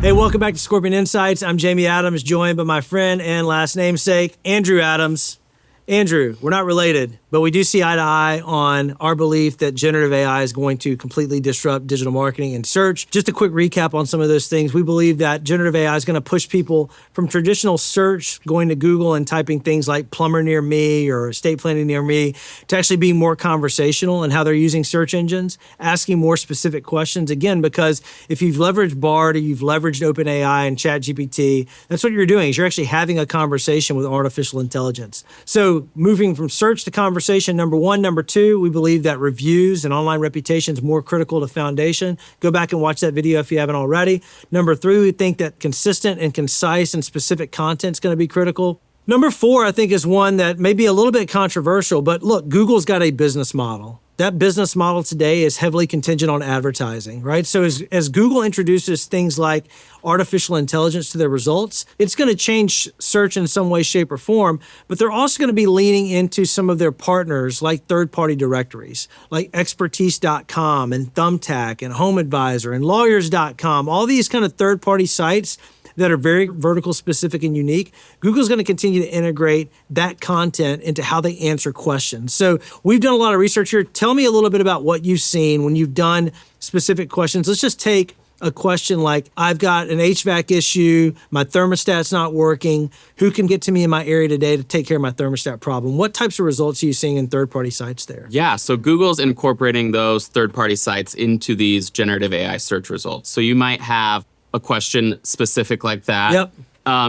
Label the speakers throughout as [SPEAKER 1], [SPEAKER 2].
[SPEAKER 1] Hey, welcome back to Scorpion Insights. I'm Jamie Adams, joined by my friend and last namesake, Andrew Adams. Andrew, we're not related, but we do see eye to eye on our belief that generative AI is going to completely disrupt digital marketing and search. Just a quick recap on some of those things. We believe that generative AI is going to push people from traditional search, going to Google and typing things like plumber near me or estate planning near me, to actually being more conversational in how they're using search engines, asking more specific questions. Again, because if you've leveraged Bard or you've leveraged OpenAI and ChatGPT, that's what you're doing, is you're actually having a conversation with artificial intelligence. So moving from search to conversation, number one. Number two, we believe that reviews and online reputation is more critical to foundation. Go back and watch that video if you haven't already. Number three, we think that consistent and concise and specific content is going to be critical. Number four, I think, is one that may be a little bit controversial, but look, Google's got a business model. That business model today is heavily contingent on advertising, right? So as Google introduces things like artificial intelligence to their results, it's going to change search in some way, shape, or form, but they're also going to be leaning into some of their partners like third-party directories, like expertise.com and Thumbtack and HomeAdvisor and lawyers.com, all these kind of third-party sites that are very vertical specific and unique. Google's going to continue to integrate that content into how they answer questions. So we've done a lot of research here. Tell me a little bit about what you've seen when you've done specific questions. Let's just take a question like, I've got an HVAC issue, my thermostat's not working, who can get to me in my area today to take care of my thermostat problem? What types of results are you seeing in third-party sites there?
[SPEAKER 2] Yeah, so Google's incorporating those third-party sites into these generative AI search results. So you might have a question specific like that.
[SPEAKER 1] Yep.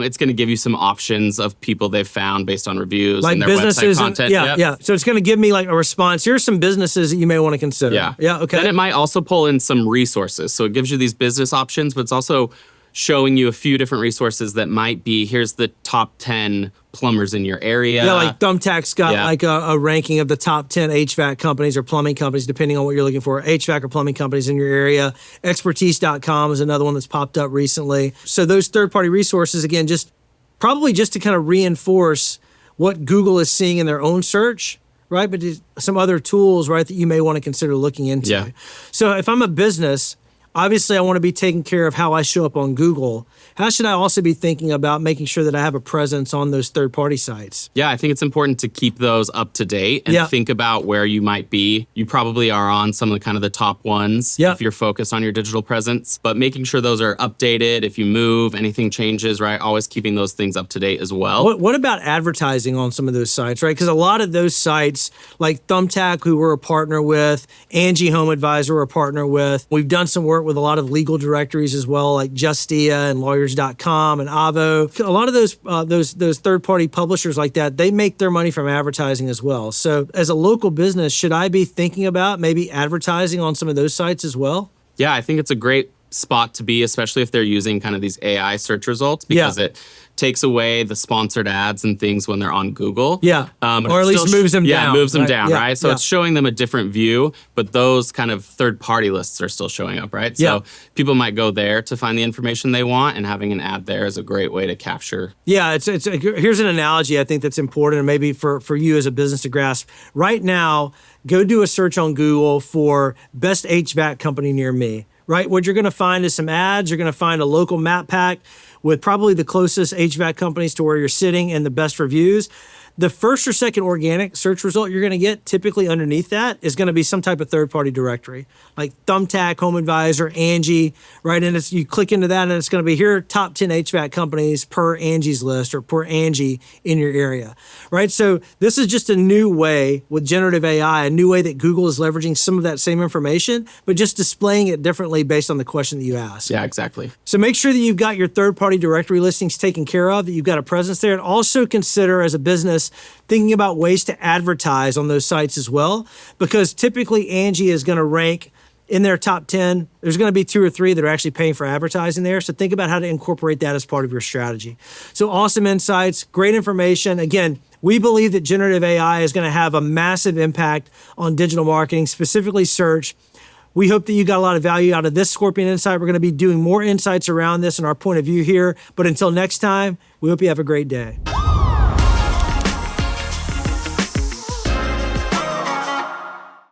[SPEAKER 2] It's going to give you some options of people they've found based on reviews
[SPEAKER 1] like
[SPEAKER 2] and their
[SPEAKER 1] businesses
[SPEAKER 2] website content.
[SPEAKER 1] Yeah. So it's going to give me like a response. Here's some businesses that you may want to consider. Yeah. Okay.
[SPEAKER 2] Then it might also pull in some resources. So it gives you these business options, but it's also showing you a few different resources that might be, here's the top 10 plumbers in your area.
[SPEAKER 1] Yeah, like Thumbtack's got like a ranking of the top 10 HVAC companies or plumbing companies, depending on what you're looking for, HVAC or plumbing companies in your area. Expertise.com is another one that's popped up recently. So those third-party resources, again, probably just to kind of reinforce what Google is seeing in their own search, right? But some other tools, right, that you may want to consider looking into.
[SPEAKER 2] Yeah.
[SPEAKER 1] So if I'm a business, obviously I want to be taking care of how I show up on Google. How should I also be thinking about making sure that I have a presence on those third-party sites?
[SPEAKER 2] Yeah, I think it's important to keep those up to date and think about where you might be. You probably are on some of the top ones if you're focused on your digital presence, but making sure those are updated. If you move, anything changes, right? Always keeping those things up to date as well.
[SPEAKER 1] What about advertising on some of those sites, right? Because a lot of those sites, like Thumbtack, who we're a partner with, Angie HomeAdvisor, we're a partner with. We've done some work with a lot of legal directories as well, like Justia and lawyers.com and Avo. A lot of those third-party publishers like that, they make their money from advertising as well. So as a local business, should I be thinking about maybe advertising on some of those sites as well?
[SPEAKER 2] Yeah, I think it's a great spot to be, especially if they're using kind of these AI search results, because it takes away the sponsored ads and things when they're on Google.
[SPEAKER 1] Yeah, or at least moves them down.
[SPEAKER 2] Yeah, moves them down,
[SPEAKER 1] Yeah.
[SPEAKER 2] right? So it's showing them a different view, but those kind of third-party lists are still showing up, right? So people might go there to find the information they want, and having an ad there is a great way to capture.
[SPEAKER 1] Yeah, here's an analogy I think that's important, and maybe for you as a business to grasp. Right now, go do a search on Google for best HVAC company near me. Right, what you're going to find is some ads. You're going to find a local map pack with probably the closest HVAC companies to where you're sitting and the best reviews. The first or second organic search result you're going to get, typically underneath that, is going to be some type of third-party directory, like Thumbtack, HomeAdvisor, Angie, right? And you click into that, and it's going to be, here are top 10 HVAC companies per Angie's list or per Angie in your area, right? So this is just a new way with generative AI, a new way that Google is leveraging some of that same information, but just displaying it differently based on the question that you ask.
[SPEAKER 2] Yeah, exactly.
[SPEAKER 1] So make sure that you've got your third-party directory listings taken care of, that you've got a presence there, and also consider as a business thinking about ways to advertise on those sites as well, because typically Angie is going to rank in their top 10. There's going to be 2 or 3 that are actually paying for advertising there. So think about how to incorporate that as part of your strategy. So awesome insights, great information. Again, we believe that generative AI is going to have a massive impact on digital marketing, specifically search. We hope that you got a lot of value out of this Scorpion Insight. We're going to be doing more insights around this and our point of view here. But until next time, we hope you have a great day.